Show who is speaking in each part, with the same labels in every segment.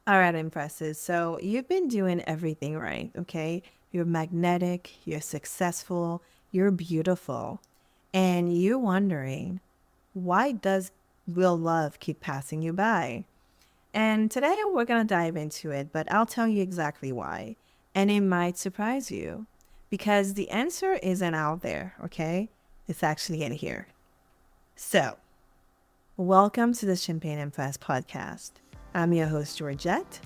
Speaker 1: All right, Empresses. So you've been doing everything right, okay? You're magnetic, you're successful, you're beautiful, and you're wondering, why does real love keep passing you by? And today we're going to dive into it, but I'll tell you exactly why. And it might surprise you because the answer isn't out there, okay? It's actually in here. So, welcome to the Champagne Empress Podcast. I'm your host, Georgette.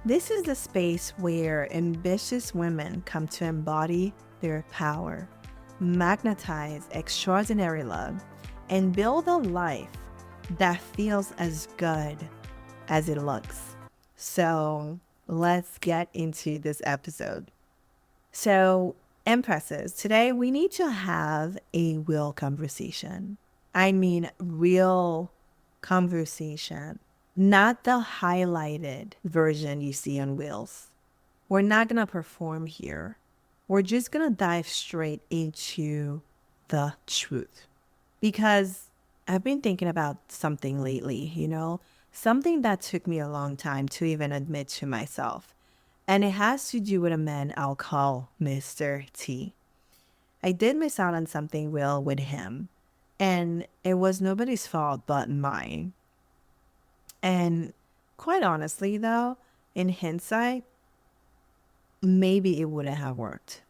Speaker 1: This is the space where ambitious women come to embody their power, magnetize extraordinary love, and build a life that feels as good as it looks. So let's get into this episode. So, Empresses, today we need to have a real conversation. I mean, real conversation. Not the highlighted version you see on Reels. We're not going to perform here. We're just going to dive straight into the truth. Because I've been thinking about something lately, something that took me a long time to even admit to myself. And it has to do with a man I'll call Mr. T. I did miss out on something real with him. And it was nobody's fault but mine. And quite honestly, though, in hindsight, maybe it wouldn't have worked.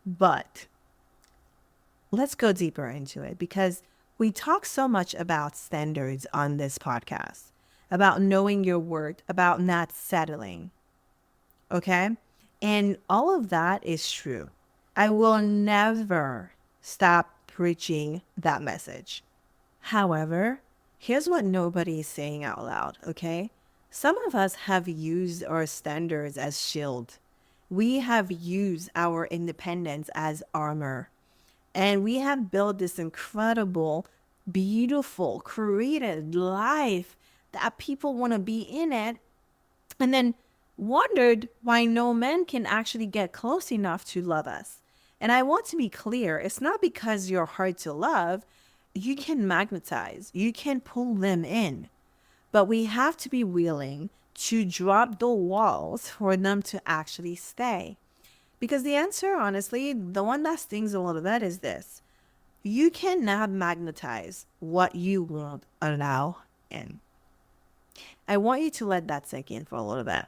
Speaker 1: But let's go deeper into it because we talk so much about standards on this podcast, about knowing your worth, about not settling. Okay? And all of that is true. I will never stop preaching that message. However, here's what nobody is saying out loud, okay? Some of us have used our standards as shield. We have used our independence as armor. And we have built this incredible, beautiful, created life that people want to be in it. And then wondered why no man can actually get close enough to love us. And I want to be clear, it's not because you're hard to love. You can magnetize, you can pull them in, but we have to be willing to drop the walls for them to actually stay. Because the answer, honestly, the one that stings a little bit is this. You cannot magnetize what you won't allow in. I want you to let that sink in for a little bit,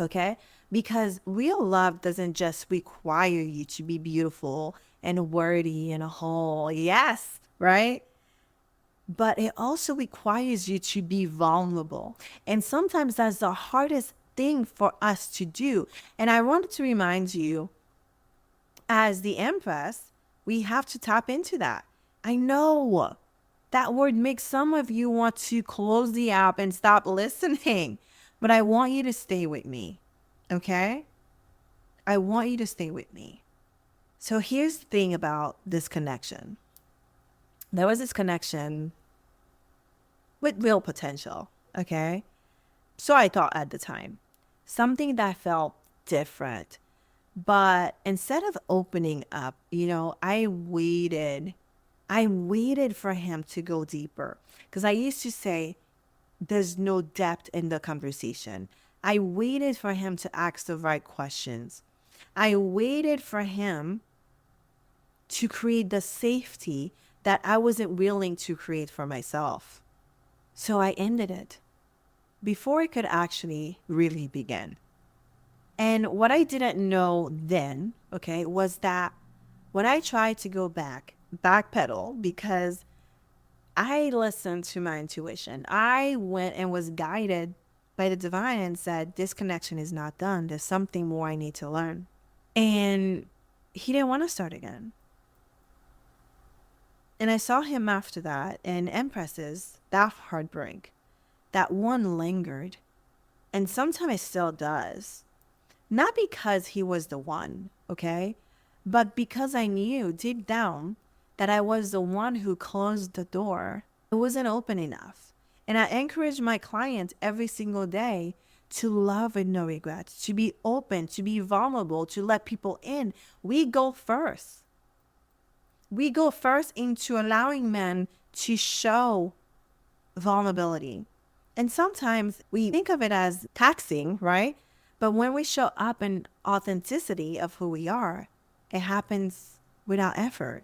Speaker 1: okay? Because real love doesn't just require you to be beautiful and worthy and whole. Yes, right? But it also requires you to be vulnerable. And sometimes that's the hardest thing for us to do. And I wanted to remind you, as the Empress, we have to tap into that. I know that word makes some of you want to close the app and stop listening, but I want you to stay with me, okay? I want you to stay with me. So here's the thing about this connection. There was this connection with real potential, okay? So I thought at the time, something that felt different. But instead of opening up, I waited for him to go deeper. Because I used to say, there's no depth in the conversation. I waited for him to ask the right questions. I waited for him to create the safety that I wasn't willing to create for myself. So I ended it before it could actually really begin. And what I didn't know then, okay, was that when I tried to go backpedal, because I listened to my intuition, I went and was guided by the divine and said, this connection is not done. There's something more I need to learn. And he didn't want to start again. And I saw him after that, and Empresses, that heartbreak, that one lingered. And sometimes it still does. Not because he was the one, okay? But because I knew deep down that I was the one who closed the door. It wasn't open enough. And I encourage my clients every single day to love with no regrets, to be open, to be vulnerable, to let people in. We go first. We go first into allowing men to show vulnerability And sometimes we think of it as taxing, right? But when we show up in authenticity of who we are, it happens without effort.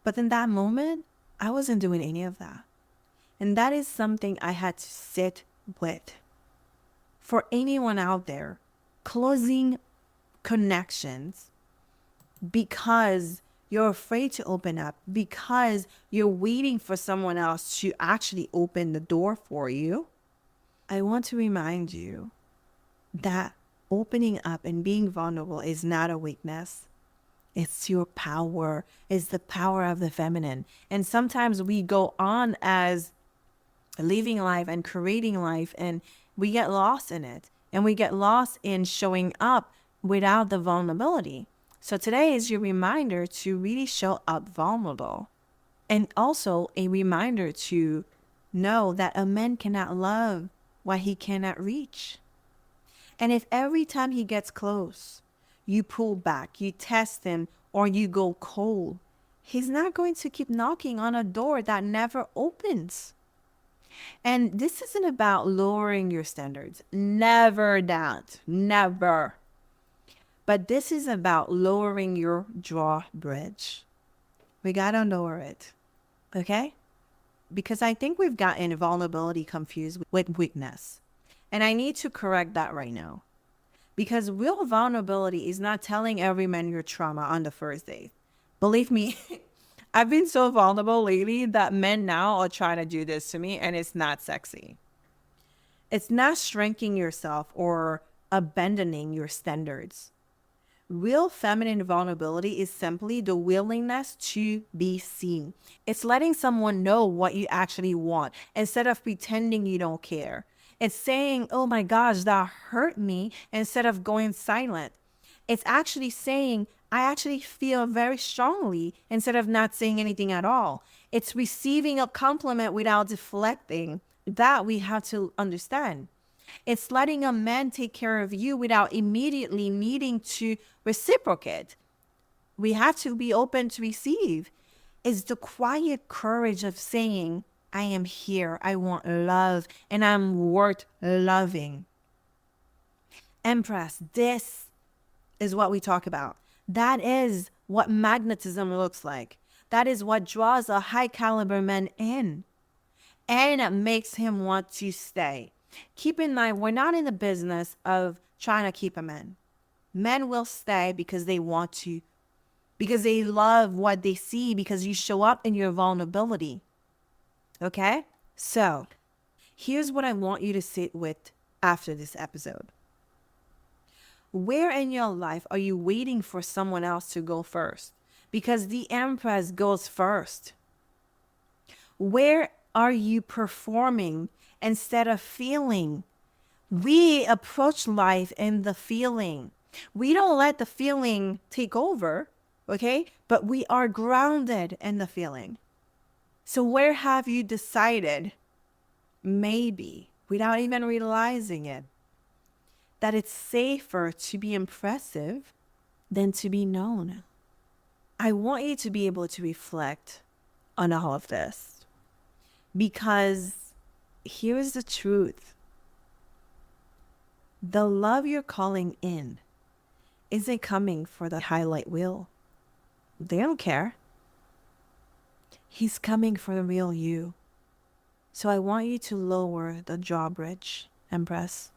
Speaker 1: But in that moment, I wasn't doing any of that. And that is something I had to sit with. For anyone out there, closing connections because you're afraid to open up, because you're waiting for someone else to actually open the door for you, I want to remind you that opening up and being vulnerable is not a weakness. It's your power. It's the power of the feminine. And sometimes we go on as living life and creating life, and we get lost in it. And we get lost in showing up without the vulnerability. So today is your reminder to really show up vulnerable. And also a reminder to know that a man cannot love what he cannot reach. And if every time he gets close, you pull back, you test him, or you go cold, he's not going to keep knocking on a door that never opens. And this isn't about lowering your standards. Never that. Never. But this is about lowering your drawbridge. We got to lower it. Okay? Because I think we've gotten vulnerability confused with weakness. And I need to correct that right now. Because real vulnerability is not telling every man your trauma on the first date. Believe me, I've been so vulnerable lately that men now are trying to do this to me, and it's not sexy. It's not shrinking yourself or abandoning your standards. Real feminine vulnerability is simply the willingness to be seen. It's letting someone know what you actually want instead of pretending you don't care. It's saying, oh my gosh, that hurt me, instead of going silent. It's actually saying, I actually feel very strongly, instead of not saying anything at all. It's receiving a compliment without deflecting. That we have to understand. It's letting a man take care of you without immediately needing to reciprocate. We have to be open to receive. It's the quiet courage of saying, I am here, I want love, and I'm worth loving. Empress, this is what we talk about. That is what magnetism looks like. That is what draws a high caliber man in. And it makes him want to stay. Keep in mind, we're not in the business of trying to keep a man. Men will stay because they want to, because they love what they see, because you show up in your vulnerability. Okay? So, here's what I want you to sit with after this episode. Where in your life are you waiting for someone else to go first? Because the Empress goes first. Where are you performing instead of feeling? We approach life in the feeling. We don't let the feeling take over, okay? But we are grounded in the feeling. So where have you decided, maybe, without even realizing it, that it's safer to be impressive than to be known? I want you to be able to reflect on all of this, because here's the truth. The love you're calling in isn't coming for the highlight reel. They don't care. He's coming for the real you. So I want you to lower the drawbridge, Empress.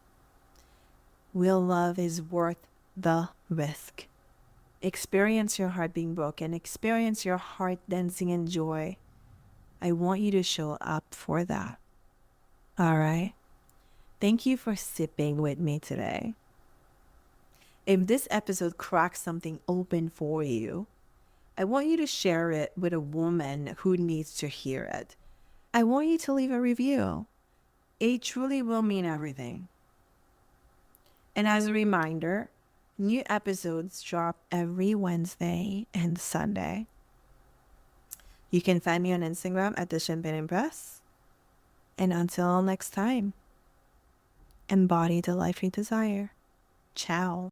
Speaker 1: Real love is worth the risk. Experience your heart being broken. Experience your heart dancing in joy. I want you to show up for that. All right? Thank you for sipping with me today. If this episode cracks something open for you, I want you to share it with a woman who needs to hear it. I want you to leave a review. It truly will mean everything. And as a reminder, new episodes drop every Wednesday and Sunday. You can find me on Instagram at the Champagne Empress. And until next time, embody the life you desire. Ciao.